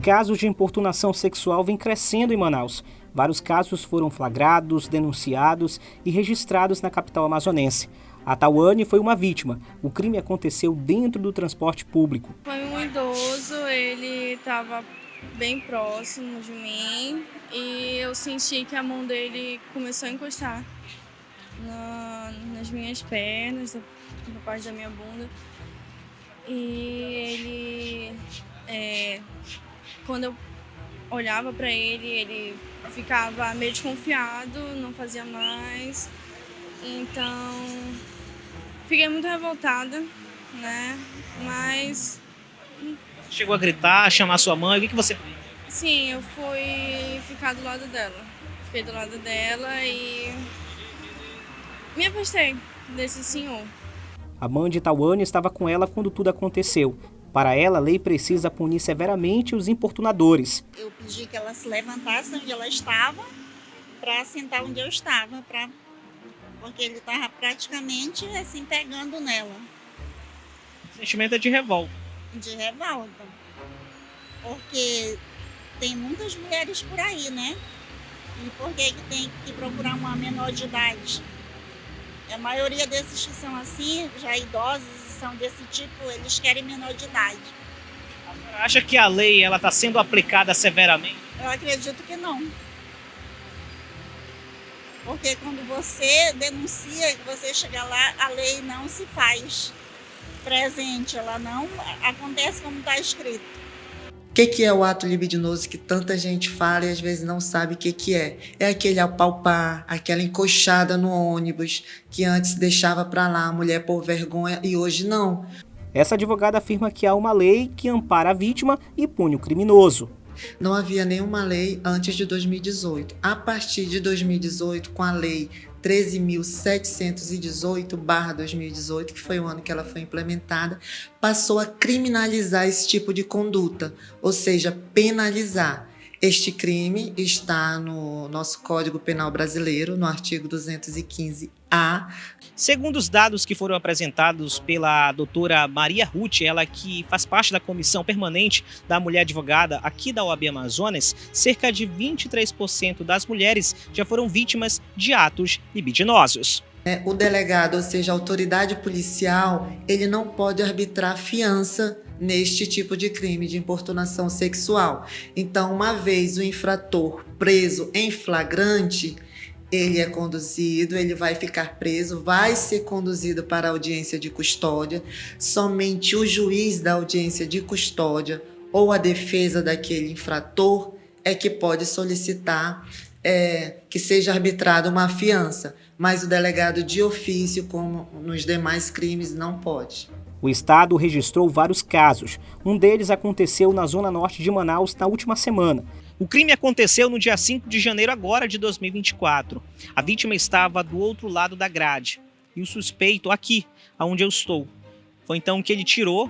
casos de importunação sexual vêm crescendo em Manaus. Vários casos foram flagrados, denunciados e registrados na capital amazonense. A Tawane foi uma vítima. O crime aconteceu dentro do transporte público. Foi um idoso, ele estava bem próximo de mim e eu senti que a mão dele começou a encostar nas minhas pernas, na parte da minha bunda. E ele, quando eu olhava para ele ficava meio desconfiado, não fazia mais. Então, fiquei muito revoltada, né? Mas... Chegou a gritar, a chamar sua mãe, o que você fez? Sim, eu fui ficar do lado dela. Fiquei do lado dela e me afastei desse senhor. A mãe de Tawane estava com ela quando tudo aconteceu. Para ela, a lei precisa punir severamente os importunadores. Eu pedi que ela se levantasse onde ela estava para sentar onde eu estava, porque ele estava praticamente assim pegando nela. O sentimento é de revolta. De revolta. Porque tem muitas mulheres por aí, né? E por que tem que procurar uma menor de idade? A maioria desses que são assim, já idosos e são desse tipo, eles querem menor de idade. A senhora acha que a lei está sendo aplicada severamente? Eu acredito que não. Porque quando você denuncia e você chega lá, a lei não se faz presente, ela não acontece como está escrito. O que é o ato libidinoso que tanta gente fala e às vezes não sabe o que é? É aquele apalpar, aquela encoxada no ônibus que antes deixava para lá a mulher por vergonha e hoje não. Essa advogada afirma que há uma lei que ampara a vítima e pune o criminoso. Não havia nenhuma lei antes de 2018. A partir de 2018, com a lei 13.718/2018, que foi o ano que ela foi implementada, passou a criminalizar esse tipo de conduta, ou seja, penalizar. Este crime está no nosso Código Penal brasileiro, no artigo 215-A. Segundo os dados que foram apresentados pela doutora Maria Ruth, ela que faz parte da comissão permanente da mulher advogada aqui da OAB Amazonas, cerca de 23% das mulheres já foram vítimas de atos libidinosos. O delegado, ou seja, a autoridade policial, ele não pode arbitrar fiança neste tipo de crime de importunação sexual. Então, uma vez o infrator preso em flagrante, ele é conduzido, ele vai ficar preso, vai ser conduzido para a audiência de custódia. Somente o juiz da audiência de custódia ou a defesa daquele infrator é que pode solicitar que seja arbitrada uma fiança, mas o delegado de ofício, como nos demais crimes, não pode. O estado registrou vários casos. Um deles aconteceu na zona norte de Manaus na última semana. O crime aconteceu no dia 5 de janeiro agora de 2024. A vítima estava do outro lado da grade e o suspeito aqui, onde eu estou. Foi então que ele tirou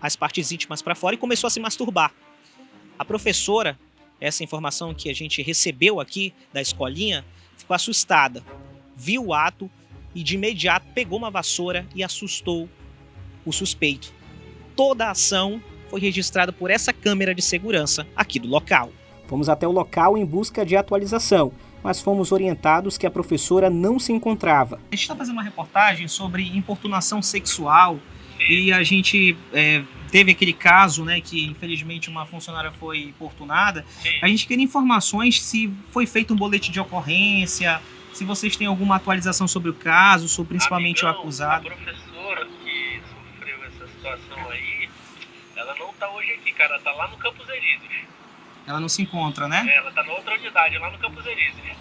as partes íntimas para fora e começou a se masturbar. A professora, essa informação que a gente recebeu aqui da escolinha, ficou assustada. Viu o ato e de imediato pegou uma vassoura e assustou o suspeito. Toda a ação foi registrada por essa câmera de segurança aqui do local. Fomos até o local em busca de atualização, mas fomos orientados que a professora não se encontrava. A gente está fazendo uma reportagem sobre importunação sexual e a gente teve aquele caso, né, que infelizmente uma funcionária foi importunada. A gente queria informações se foi feito um boletim de ocorrência, se vocês têm alguma atualização sobre o caso, sobre principalmente o acusado. A professora que sofreu essa situação aí, ela não está hoje aqui, cara, ela está lá no Campos Elíseos. Ela não se encontra, né? Ela está na outra unidade, lá no Campos Elíseos.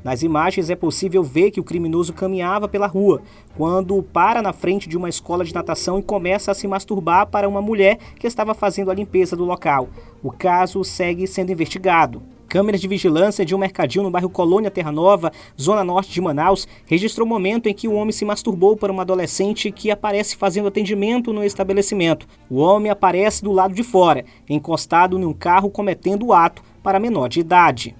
Nas imagens é possível ver que o criminoso caminhava pela rua, quando para na frente de uma escola de natação e começa a se masturbar para uma mulher que estava fazendo a limpeza do local. O caso segue sendo investigado. Câmeras de vigilância de um mercadinho no bairro Colônia Terra Nova, zona norte de Manaus, registrou o momento em que o homem se masturbou para uma adolescente que aparece fazendo atendimento no estabelecimento. O homem aparece do lado de fora, encostado num carro cometendo o ato para menor de idade.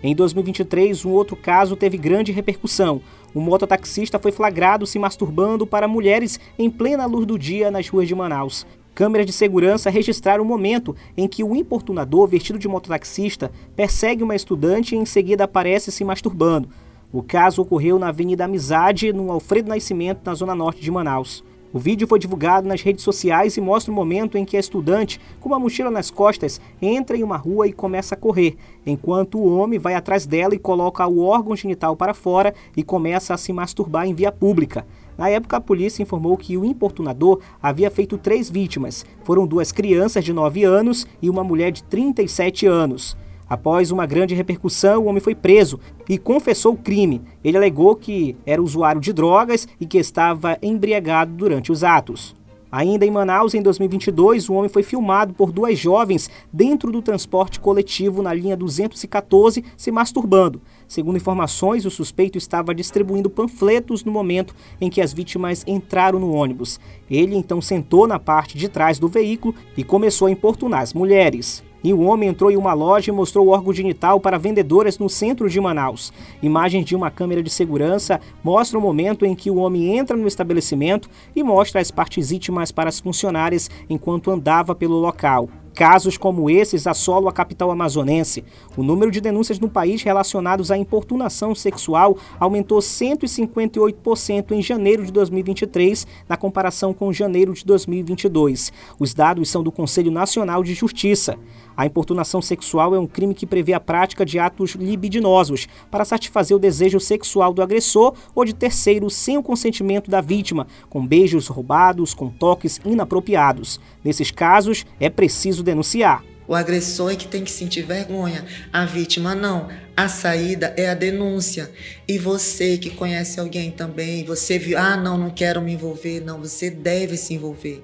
Em 2023, um outro caso teve grande repercussão. Um mototaxista foi flagrado se masturbando para mulheres em plena luz do dia nas ruas de Manaus. Câmeras de segurança registraram o momento em que o importunador, vestido de mototaxista, persegue uma estudante e em seguida aparece se masturbando. O caso ocorreu na Avenida Amizade, no Alfredo Nascimento, na zona norte de Manaus. O vídeo foi divulgado nas redes sociais e mostra o momento em que a estudante, com uma mochila nas costas, entra em uma rua e começa a correr, enquanto o homem vai atrás dela e coloca o órgão genital para fora e começa a se masturbar em via pública. Na época, a polícia informou que o importunador havia feito 3 vítimas. Foram 2 crianças de 9 anos e uma mulher de 37 anos. Após uma grande repercussão, o homem foi preso e confessou o crime. Ele alegou que era usuário de drogas e que estava embriagado durante os atos. Ainda em Manaus, em 2022, o homem foi filmado por 2 jovens dentro do transporte coletivo na linha 214 se masturbando. Segundo informações, o suspeito estava distribuindo panfletos no momento em que as vítimas entraram no ônibus. Ele então sentou na parte de trás do veículo e começou a importunar as mulheres. E o homem entrou em uma loja e mostrou o órgão genital para vendedoras no centro de Manaus. Imagens de uma câmera de segurança mostram o momento em que o homem entra no estabelecimento e mostra as partes íntimas para as funcionárias enquanto andava pelo local. Casos como esses assolam a capital amazonense. O número de denúncias no país relacionados à importunação sexual aumentou 158% em janeiro de 2023, na comparação com janeiro de 2022. Os dados são do Conselho Nacional de Justiça. A importunação sexual é um crime que prevê a prática de atos libidinosos para satisfazer o desejo sexual do agressor ou de terceiro sem o consentimento da vítima, com beijos roubados, com toques inapropriados. Nesses casos, é preciso denunciar. O agressor é que tem que sentir vergonha, a vítima não. A saída é a denúncia. E você que conhece alguém também, você viu, não quero me envolver, não, você deve se envolver,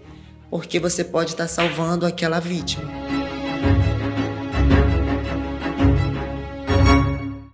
porque você pode estar salvando aquela vítima.